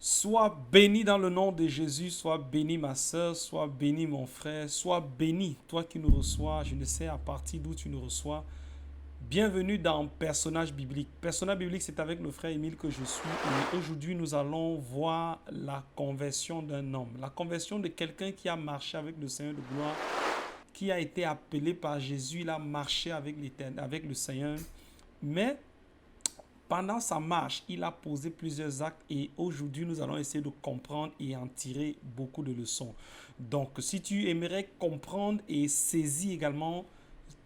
Sois béni dans le nom de Jésus, sois béni ma soeur, sois béni mon frère, sois béni toi qui nous reçois, je ne sais à partir d'où tu nous reçois. Bienvenue dans Personnage biblique. Personnage biblique, c'est avec le frère Émile que je suis et aujourd'hui nous allons voir la conversion d'un homme, la conversion de quelqu'un qui a marché avec le Seigneur de gloire, qui a été appelé par Jésus, il a marché avec avec le Seigneur, mais pendant sa marche, il a posé plusieurs actes et aujourd'hui, nous allons essayer de comprendre et en tirer beaucoup de leçons. Donc, si tu aimerais comprendre et saisir également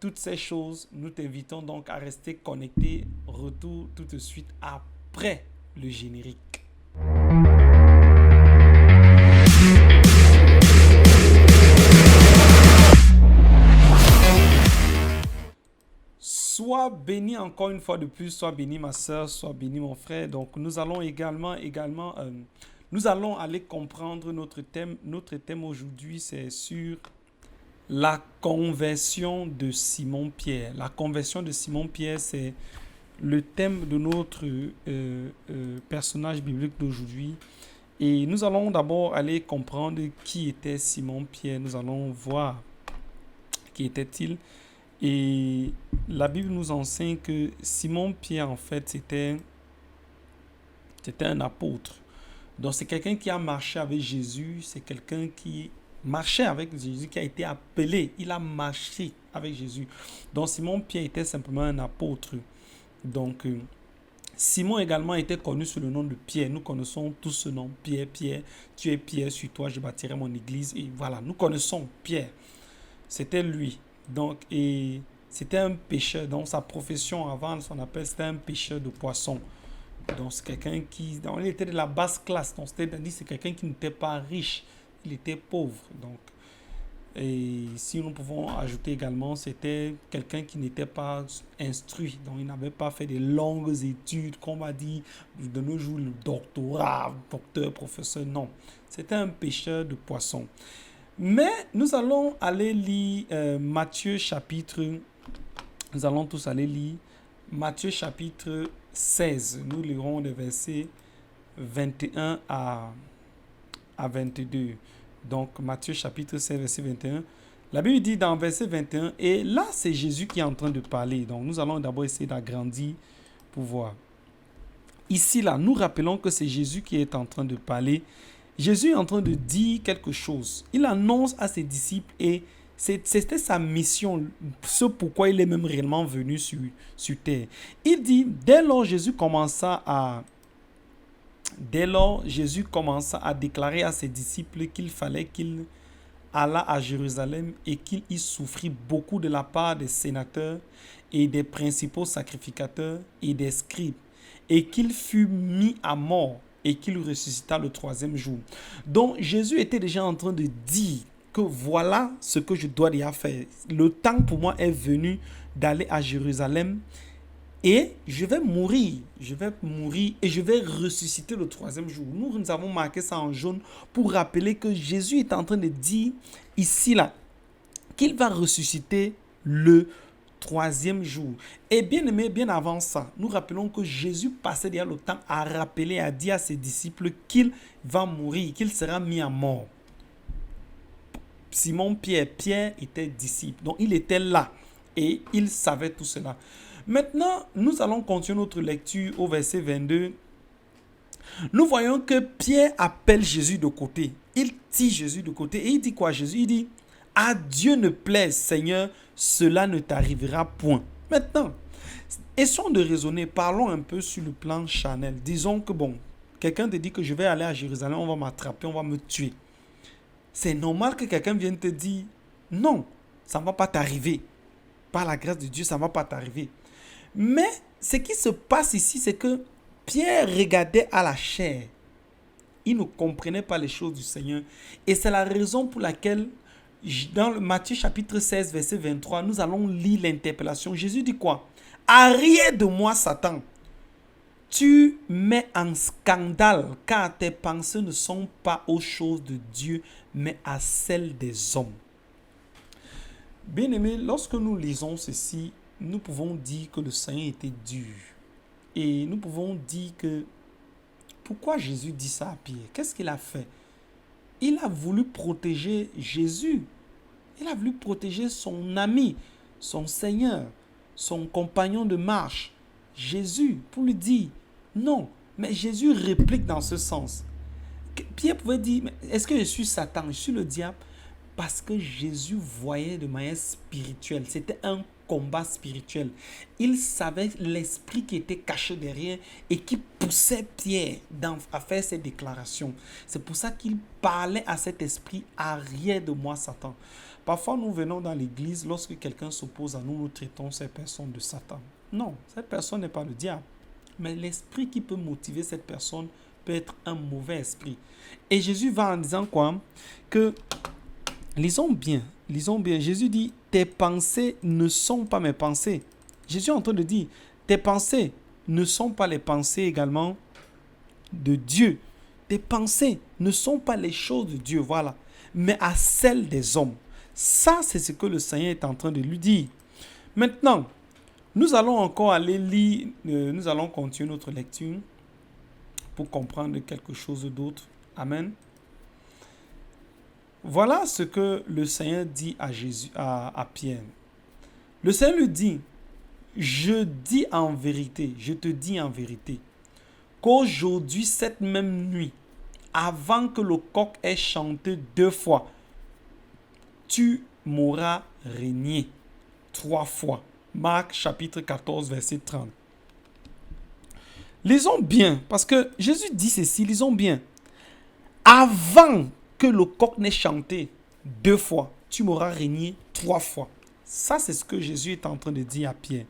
toutes ces choses, nous t'invitons donc à rester connecté. Retour tout de suite après le générique. Sois béni encore une fois de plus, sois béni ma soeur, sois béni mon frère. Donc nous allons nous allons aller comprendre notre thème. Notre thème aujourd'hui, c'est sur la conversion de Simon-Pierre. La conversion de Simon-Pierre, c'est le thème de notre personnage biblique d'aujourd'hui. Et nous allons d'abord aller comprendre qui était Simon-Pierre. Nous allons voir qui était-il. Et la Bible nous enseigne que Simon-Pierre, en fait, c'était un apôtre. Donc, c'est quelqu'un qui a marché avec Jésus. C'est quelqu'un qui marchait avec Jésus, qui a été appelé. Il a marché avec Jésus. Donc, Simon-Pierre était simplement un apôtre. Donc, Simon également était connu sous le nom de Pierre. Nous connaissons tous ce nom. Pierre, Pierre, tu es Pierre, sur toi, je bâtirai mon église. Et voilà, nous connaissons Pierre. C'était lui. Donc, et c'était un pêcheur. Donc, sa profession avant son appel, c'était un pêcheur de poissons. Donc, c'est quelqu'un il était de la basse classe. Donc, c'est quelqu'un qui n'était pas riche. Il était pauvre. Donc, et si nous pouvons ajouter également, c'était quelqu'un qui n'était pas instruit. Donc, il n'avait pas fait de longues études, comme on va dire de nos jours, le doctorat, docteur, professeur. Non. C'était un pêcheur de poissons. Mais nous allons aller lire Matthieu chapitre. Nous allons tous aller lire Matthieu chapitre 16. Nous lirons les versets 21 à 22. Donc Matthieu chapitre 16, verset 21. La Bible dit dans verset 21, et là c'est Jésus qui est en train de parler. Donc nous allons d'abord essayer d'agrandir pour voir. Ici, là, nous rappelons que c'est Jésus qui est en train de parler. Jésus est en train de dire quelque chose. Il annonce à ses disciples et c'était sa mission, ce pourquoi il est même réellement venu sur terre. Il dit, dès lors, Jésus commença à déclarer à ses disciples qu'il fallait qu'il alla à Jérusalem et qu'il y souffrit beaucoup de la part des sénateurs et des principaux sacrificateurs et des scribes, et qu'il fut mis à mort et qu'il ressuscita le troisième jour. Donc Jésus était déjà en train de dire que voilà ce que je dois déjà faire. Le temps pour moi est venu d'aller à Jérusalem et je vais mourir et je vais ressusciter le troisième jour. Nous avons marqué ça en jaune pour rappeler que Jésus est en train de dire ici là qu'il va ressusciter le troisième jour. Et bien aimé, bien avant ça, nous rappelons que Jésus passait déjà le temps à rappeler, à dire à ses disciples qu'il va mourir, qu'il sera mis à mort. Pierre était disciple, donc il était là et il savait tout cela. Maintenant, nous allons continuer notre lecture au verset 22. Nous voyons que Pierre appelle Jésus de côté. Il tire Jésus de côté et il dit quoi Jésus? Il dit, à Dieu ne plaise, Seigneur, cela ne t'arrivera point. Maintenant, essayons de raisonner, parlons un peu sur le plan charnel. Disons que bon, quelqu'un te dit que je vais aller à Jérusalem, on va m'attraper, on va me tuer. C'est normal que quelqu'un vienne te dire, non, ça ne va pas t'arriver. Par la grâce de Dieu, ça ne va pas t'arriver. Mais ce qui se passe ici, c'est que Pierre regardait à la chair. Il ne comprenait pas les choses du Seigneur. Et c'est la raison pour laquelle, dans le Matthieu chapitre 16, verset 23, nous allons lire l'interpellation. Jésus dit quoi? Arrière de moi, Satan. Tu mets en scandale, car tes pensées ne sont pas aux choses de Dieu, mais à celles des hommes. Bien-aimés, lorsque nous lisons ceci, nous pouvons dire que le Seigneur était dur. Et nous pouvons dire que Pourquoi Jésus dit ça à Pierre? Qu'est-ce qu'il a fait? Il a voulu protéger Jésus. Il a voulu protéger son ami, son Seigneur, son compagnon de marche, Jésus, pour lui dire non. Mais Jésus réplique dans ce sens. Pierre pouvait dire, est-ce que je suis Satan, je suis le diable? Parce que Jésus voyait de manière spirituelle. C'était un combat spirituel. Il savait l'esprit qui était caché derrière et qui poussait Pierre à faire ces déclarations. C'est pour ça qu'il parlait à cet esprit, arrière de moi, Satan. Parfois, nous venons dans l'église, lorsque quelqu'un s'oppose à nous, nous traitons ces personnes de Satan. Non, cette personne n'est pas le diable. Mais l'esprit qui peut motiver cette personne peut être un mauvais esprit. Et Jésus va en disant quoi? Que, lisons bien. Jésus dit, tes pensées ne sont pas mes pensées. Jésus est en train de dire, tes pensées ne sont pas les pensées également de Dieu. Tes pensées ne sont pas les choses de Dieu, voilà, mais à celles des hommes. Ça, c'est ce que le Seigneur est en train de lui dire. Maintenant, nous allons encore aller lire, nous allons continuer notre lecture pour comprendre quelque chose d'autre. Amen. Voilà ce que le Seigneur dit à Jésus, à Pierre. Le Seigneur lui dit, je te dis en vérité, qu'aujourd'hui, cette même nuit, avant que le coq ait chanté 2 fois, tu m'auras régné 3 fois. Marc chapitre 14, verset 30. Lisons bien, parce que Jésus dit ceci, lisons bien. Avant que le coq n'ait chanté 2 fois, tu m'auras régné 3 fois. Ça, c'est ce que Jésus est en train de dire à Pierre.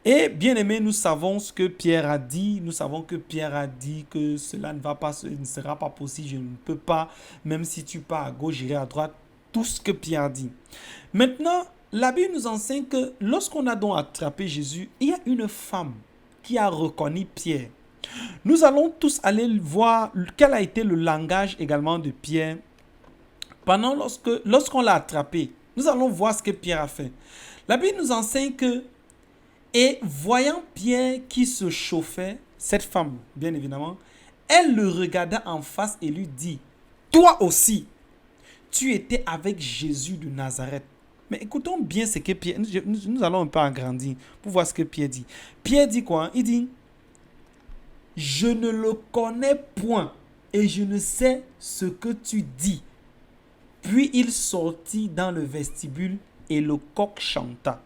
Et bien aimé, nous savons ce que Pierre a dit. Nous savons que Pierre a dit que cela ne sera pas possible. Je ne peux pas, même si tu pars à gauche, j'irai à droite. Tout ce que Pierre a dit. Maintenant, la Bible nous enseigne que lorsqu'on a donc attrapé Jésus, il y a une femme qui a reconnu Pierre. Nous allons tous aller voir quel a été le langage également de Pierre lorsqu'on l'a attrapé. Nous allons voir ce que Pierre a fait. La Bible nous enseigne que, et voyant Pierre qui se chauffait, cette femme, bien évidemment, elle le regarda en face et lui dit, toi aussi, tu étais avec Jésus de Nazareth. Mais écoutons bien ce que Pierre... Nous allons un peu agrandir pour voir ce que Pierre dit. Pierre dit quoi? Il dit, je ne le connais point et je ne sais ce que tu dis. Puis il sortit dans le vestibule et le coq chanta.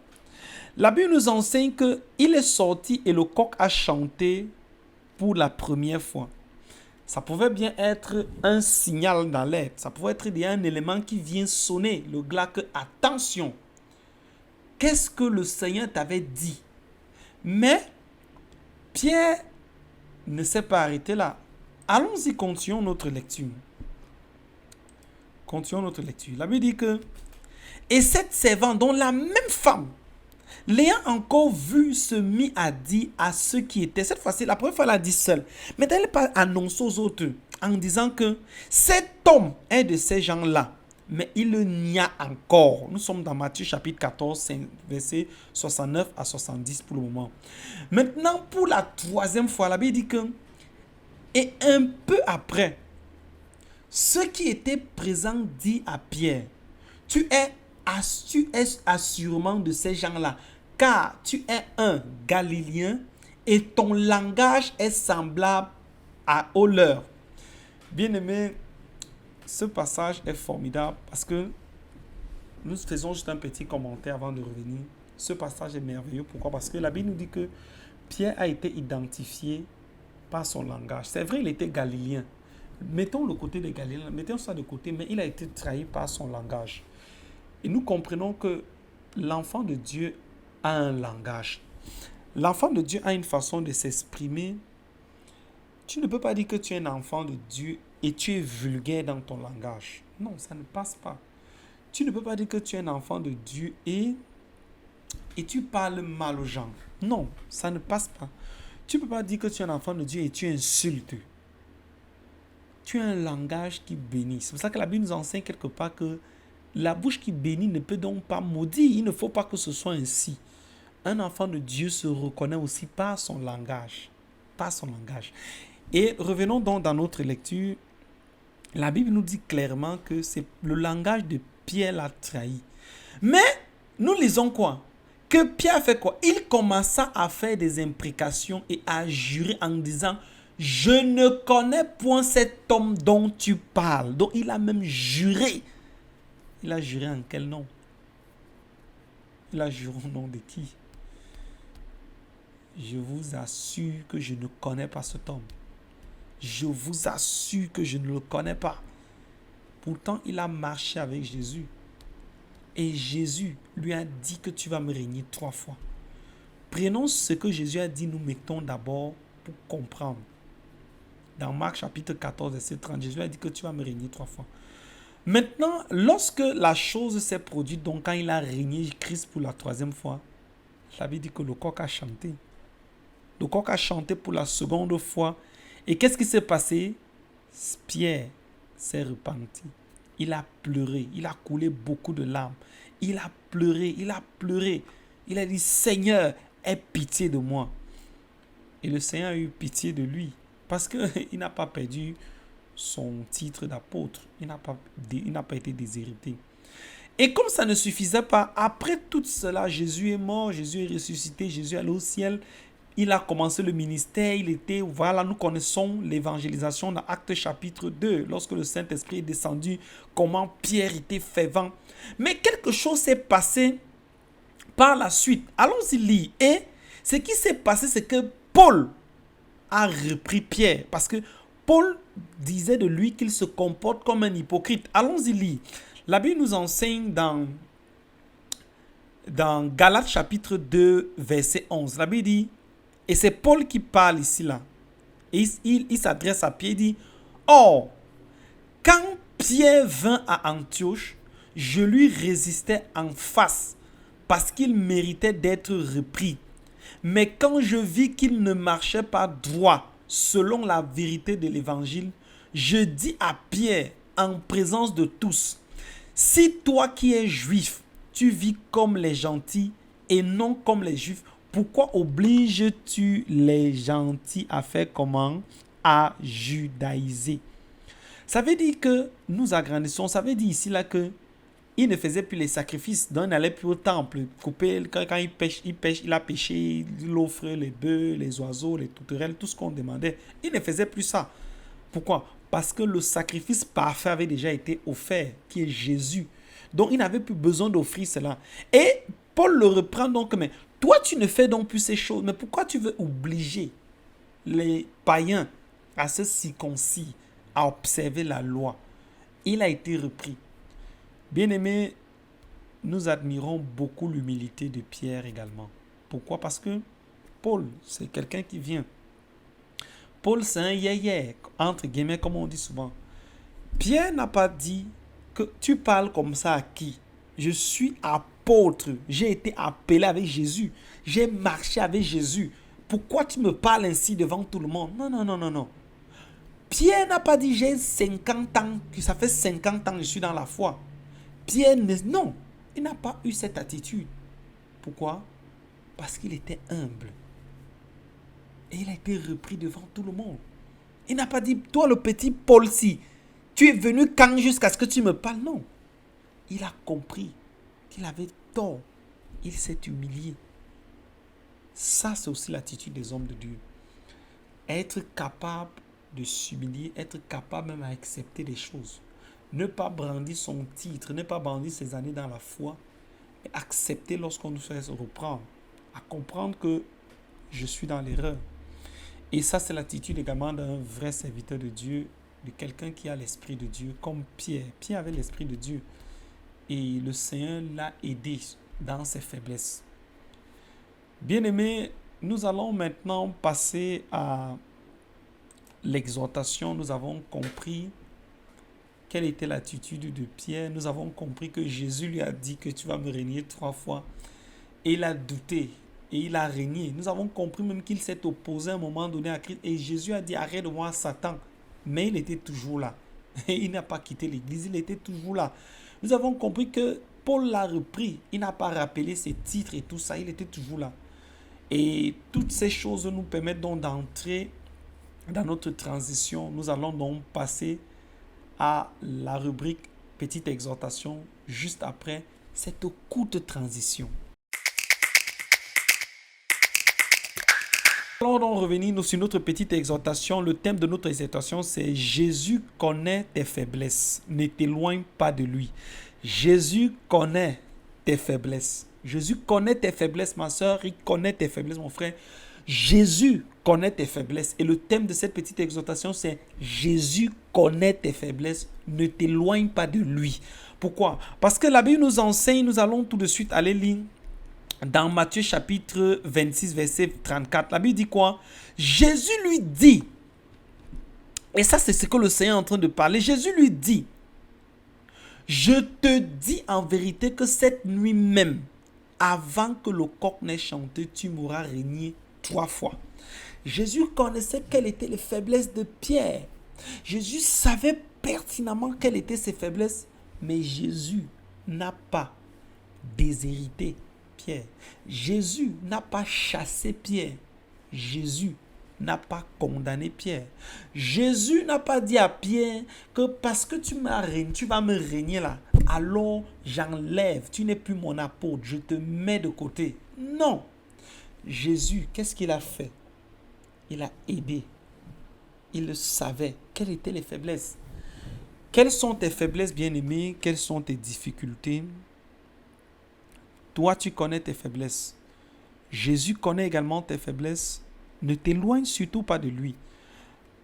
La Bible nous enseigne qu'il est sorti et le coq a chanté pour la première fois. Ça pouvait bien être un signal dans l'air. Ça pouvait être un élément qui vient sonner le glas que, attention, qu'est-ce que le Seigneur t'avait dit? Mais Pierre ne s'est pas arrêté là. Allons-y, continuons notre lecture. La Bible dit que, et cette servante, dont la même femme, l'ayant encore vu, se mit à dire à ceux qui étaient. Cette fois-ci, la première fois, elle a dit seule. Mais elle n'est pas annoncée aux autres en disant que cet homme est de ces gens-là. Mais il le nia encore. Nous sommes dans Matthieu chapitre 14, versets 69 à 70 pour le moment. Maintenant, pour la 3e fois, la Bible dit que, et un peu après, ceux qui étaient présents dit à Pierre, tu es assurément de ces gens-là, car tu es un Galiléen et ton langage est semblable au leur. Bien-aimé, ce passage est formidable parce que nous faisons juste un petit commentaire avant de revenir. Ce passage est merveilleux. Pourquoi? Parce que la Bible nous dit que Pierre a été identifié par son langage. C'est vrai, il était galiléen. Mettons le côté des Galiléens, mettons ça de côté, mais il a été trahi par son langage. Et nous comprenons que l'enfant de Dieu a un langage. L'enfant de Dieu a une façon de s'exprimer. Tu ne peux pas dire que tu es un enfant de Dieu et tu es vulgaire dans ton langage. Non, ça ne passe pas. Tu ne peux pas dire que tu es un enfant de Dieu et tu parles mal aux gens. Non, ça ne passe pas. Tu ne peux pas dire que tu es un enfant de Dieu et tu insultes. Tu as un langage qui bénit. C'est pour ça que la Bible nous enseigne quelque part que la bouche qui bénit ne peut donc pas maudire. Il ne faut pas que ce soit ainsi. Un enfant de Dieu se reconnaît aussi par son langage. Par son langage. Et revenons donc dans notre lecture. La Bible nous dit clairement que c'est le langage de Pierre l'a trahi. Mais nous lisons quoi? Que Pierre fait quoi? Il commença à faire des imprécations et à jurer en disant: je ne connais point cet homme dont tu parles. Donc il a même juré. Il a juré en quel nom? Il a juré au nom de qui? Je vous assure que je ne connais pas cet homme. Je vous assure que je ne le connais pas. Pourtant, il a marché avec Jésus. Et Jésus lui a dit que tu vas me régner 3 fois. Prenons ce que Jésus a dit, nous mettons d'abord pour comprendre. Dans Marc chapitre 14, verset 30, Jésus a dit que tu vas me régner 3 fois. Maintenant, lorsque la chose s'est produite, donc quand il a régné Christ pour la 3e fois, ça veut dire que le coq a chanté. Le coq a chanté pour la 2e fois. Et qu'est-ce qui s'est passé? Pierre s'est repenti. Il a pleuré. Il a coulé beaucoup de larmes. Il a pleuré. Il a pleuré. Il a dit: Seigneur, aie pitié de moi. Et le Seigneur a eu pitié de lui. Parce qu'il n'a pas perdu son titre d'apôtre. Il n'a pas été déshérité. Et comme ça ne suffisait pas, après tout cela, Jésus est mort, Jésus est ressuscité, Jésus est allé au ciel. Il a commencé le ministère, voilà, nous connaissons l'évangélisation dans Actes chapitre 2, lorsque le Saint-Esprit est descendu, comment Pierre était fervent. Mais quelque chose s'est passé par la suite. Allons-y lire. Et ce qui s'est passé, c'est que Paul a repris Pierre, parce que Paul disait de lui qu'il se comporte comme un hypocrite. Allons-y lire. La Bible nous enseigne dans Galates chapitre 2, verset 11. La Bible dit, et c'est Paul qui parle ici là. Et il s'adresse à Pierre et dit: Or, quand Pierre vint à Antioche, je lui résistais en face parce qu'il méritait d'être repris. Mais quand je vis qu'il ne marchait pas droit selon la vérité de l'évangile, je dis à Pierre en présence de tous: si toi qui es juif, tu vis comme les gentils et non comme les juifs, pourquoi obliges-tu les gentils à faire comment? À judaïser. Ça veut dire que nous agrandissons. Ça veut dire ici là que il ne faisait plus les sacrifices. Donc il n'allait plus au temple. Couper, quand il pêche, il a pêché, il offre les bœufs, les oiseaux, les tourterelles, tout ce qu'on demandait. Il ne faisait plus ça. Pourquoi? Parce que le sacrifice parfait avait déjà été offert, qui est Jésus. Donc il n'avait plus besoin d'offrir cela. Et Paul le reprend donc, mais toi tu ne fais donc plus ces choses, mais pourquoi tu veux obliger les païens à se circoncire, à observer la loi? Il a été repris. Bien-aimés, nous admirons beaucoup l'humilité de Pierre également. Pourquoi? Parce que Paul, c'est quelqu'un qui vient. Paul, c'est un yéyé, entre guillemets, comme on dit souvent. Pierre n'a pas dit que tu parles comme ça à qui? Je suis apôtre. J'ai été appelé avec Jésus. J'ai marché avec Jésus. Pourquoi tu me parles ainsi devant tout le monde? Non, non, non, non, non. Pierre n'a pas dit j'ai 50 ans, que ça fait 50 ans que je suis dans la foi. Pierre, non, il n'a pas eu cette attitude. Pourquoi? Parce qu'il était humble. Et il a été repris devant tout le monde. Il n'a pas dit, toi le petit Paul-ci, tu es venu quand jusqu'à ce que tu me parles? Non. Il a compris qu'il avait tort. Il s'est humilié. Ça, c'est aussi l'attitude des hommes de Dieu. Être capable de s'humilier, être capable même à accepter des choses. Ne pas brandir son titre, ne pas brandir ses années dans la foi, mais accepter lorsqu'on nous fait reprendre, à comprendre que je suis dans l'erreur. Et ça, c'est l'attitude également d'un vrai serviteur de Dieu, de quelqu'un qui a l'Esprit de Dieu, comme Pierre. Pierre avait l'Esprit de Dieu. Et le Seigneur l'a aidé dans ses faiblesses. Bien-aimés, nous allons maintenant passer à l'exhortation. Nous avons compris quelle était l'attitude de Pierre. Nous avons compris que Jésus lui a dit que tu vas me régner 3 fois. Et il a douté. Et il a régné. Nous avons compris même qu'il s'est opposé à un moment donné à Christ. Et Jésus a dit: arrête de voir Satan. Mais il était toujours là. Et il n'a pas quitté l'église. Il était toujours là. Nous avons compris que Paul l'a repris. Il n'a pas rappelé ses titres et tout ça. Il était toujours là. Et toutes ces choses nous permettent donc d'entrer dans notre transition, nous allons donc passer à la rubrique petite exhortation juste après cette courte transition. Allons donc revenir sur notre petite exhortation. Le thème de notre exhortation, c'est Jésus connaît tes faiblesses. Ne t'éloigne pas de lui. Jésus connaît tes faiblesses. Jésus connaît tes faiblesses, ma soeur. Il connaît tes faiblesses, mon frère. Jésus connaît tes faiblesses. Et le thème de cette petite exhortation, c'est Jésus connaît tes faiblesses. Ne t'éloigne pas de lui. Pourquoi? Parce que la Bible nous enseigne, nous allons tout de suite aller lire dans Matthieu chapitre 26, verset 34, la Bible dit quoi? Jésus lui dit, et ça c'est ce que le Seigneur est en train de parler, Jésus lui dit, je te dis en vérité que cette nuit même, avant que le coq n'ait chanté, tu m'auras régné 3 fois. Jésus connaissait quelles étaient les faiblesses de Pierre. Jésus savait pertinemment quelles étaient ses faiblesses, mais Jésus n'a pas déshérité Pierre. Jésus n'a pas chassé Pierre. Jésus n'a pas condamné Pierre. Jésus n'a pas dit à Pierre que parce que tu vas me régner là, alors j'enlève, tu n'es plus mon apôtre, je te mets de côté. Non. Jésus, qu'est-ce qu'il a fait? Il a aidé. Il le savait. Quelles étaient les faiblesses? Quelles sont tes faiblesses, bien-aimé? Quelles sont tes difficultés? Toi, tu connais tes faiblesses. Jésus connaît également tes faiblesses. Ne t'éloigne surtout pas de lui.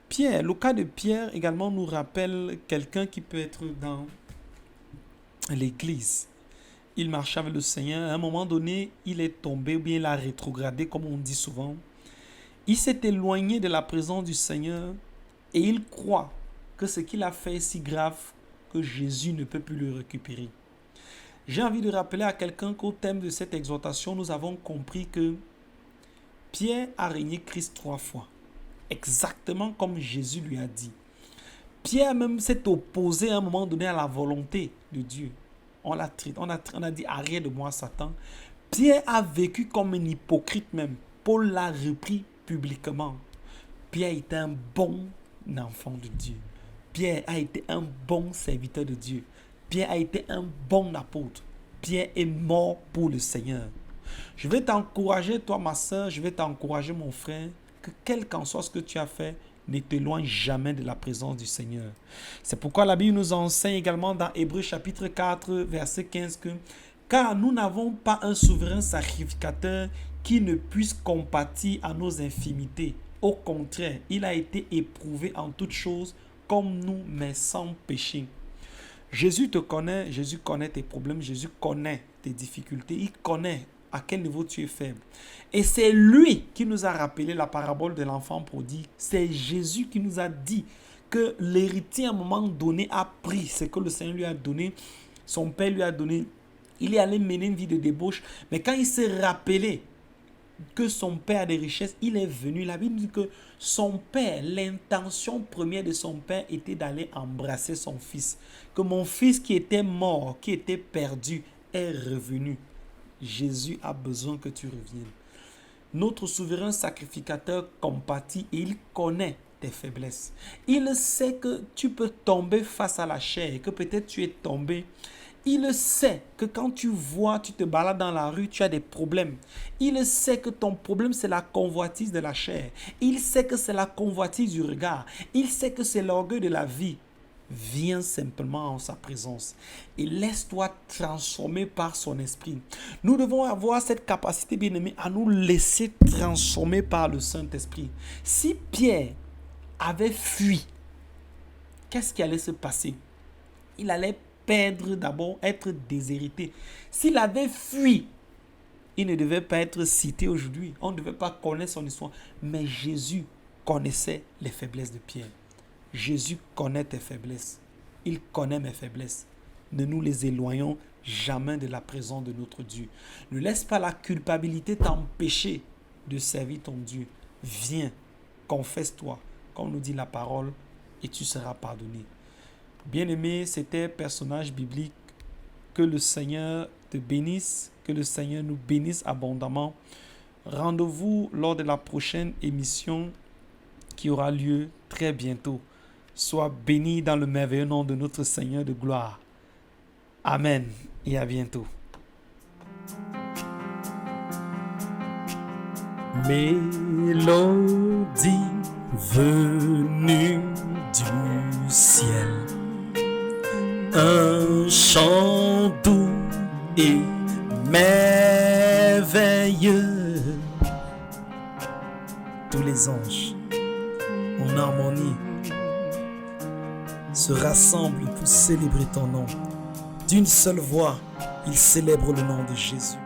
Pierre, le cas de Pierre également nous rappelle quelqu'un qui peut être dans l'église. Il marchait avec le Seigneur. À un moment donné, il est tombé ou bien il a rétrogradé, comme on dit souvent. Il s'est éloigné de la présence du Seigneur et il croit que ce qu'il a fait est si grave que Jésus ne peut plus le récupérer. J'ai envie de rappeler à quelqu'un qu'au thème de cette exhortation, nous avons compris que Pierre a régné Christ 3 fois. Exactement comme Jésus lui a dit. Pierre même s'est opposé à un moment donné à la volonté de Dieu. On a dit arrête de moi Satan. Pierre a vécu comme un hypocrite même. Paul l'a repris publiquement. Pierre était un bon enfant de Dieu. Pierre a été un bon serviteur de Dieu. Pierre a été un bon apôtre. Pierre est mort pour le Seigneur. Je vais t'encourager, toi ma soeur, je vais t'encourager mon frère, que quel qu'en soit ce que tu as fait, ne t'éloigne jamais de la présence du Seigneur. C'est pourquoi la Bible nous enseigne également dans Hébreux chapitre 4, verset 15 que car nous n'avons pas un souverain sacrificateur qui ne puisse compatir à nos infimités. Au contraire, il a été éprouvé en toutes choses comme nous, mais sans péché. Jésus te connaît, Jésus connaît tes problèmes, Jésus connaît tes difficultés, il connaît à quel niveau tu es faible. Et c'est lui qui nous a rappelé la parabole de l'enfant prodigue. C'est Jésus qui nous a dit que l'héritier à un moment donné a pris ce que le Seigneur lui a donné, son père lui a donné. Il est allé mener une vie de débauche, mais quand il s'est rappelé que son père a des richesses, il est venu. La Bible dit que son père, l'intention première de son père était d'aller embrasser son fils. Que mon fils qui était mort, qui était perdu, est revenu. Jésus a besoin que tu reviennes. Notre souverain sacrificateur compatit et il connaît tes faiblesses. Il sait que tu peux tomber face à la chair, que peut-être tu es tombé. Il sait que quand tu vois, tu te balades dans la rue, tu as des problèmes. Il sait que ton problème, c'est la convoitise de la chair. Il sait que c'est la convoitise du regard. Il sait que c'est l'orgueil de la vie. Viens simplement en sa présence et laisse-toi transformer par son esprit. Nous devons avoir cette capacité, bien-aimé, à nous laisser transformer par le Saint-Esprit. Si Pierre avait fui, qu'est-ce qui allait se passer? Il allait perdre d'abord, être déshérité. S'il avait fui, il ne devait pas être cité aujourd'hui. On ne devait pas connaître son histoire. Mais Jésus connaissait les faiblesses de Pierre. Jésus connaît tes faiblesses. Il connaît mes faiblesses. Ne nous les éloignons jamais de la présence de notre Dieu. Ne laisse pas la culpabilité t'empêcher de servir ton Dieu. Viens, confesse-toi, comme nous dit la parole, et tu seras pardonné. Bien-aimé, c'était personnage biblique. Que le Seigneur te bénisse, que le Seigneur nous bénisse abondamment. Rendez-vous lors de la prochaine émission qui aura lieu très bientôt. Sois béni dans le merveilleux nom de notre Seigneur de gloire. Amen et à bientôt. Mélodie venue du ciel, un chant doux et merveilleux. Tous les anges en harmonie se rassemblent pour célébrer ton nom. D'une seule voix, ils célèbrent le nom de Jésus.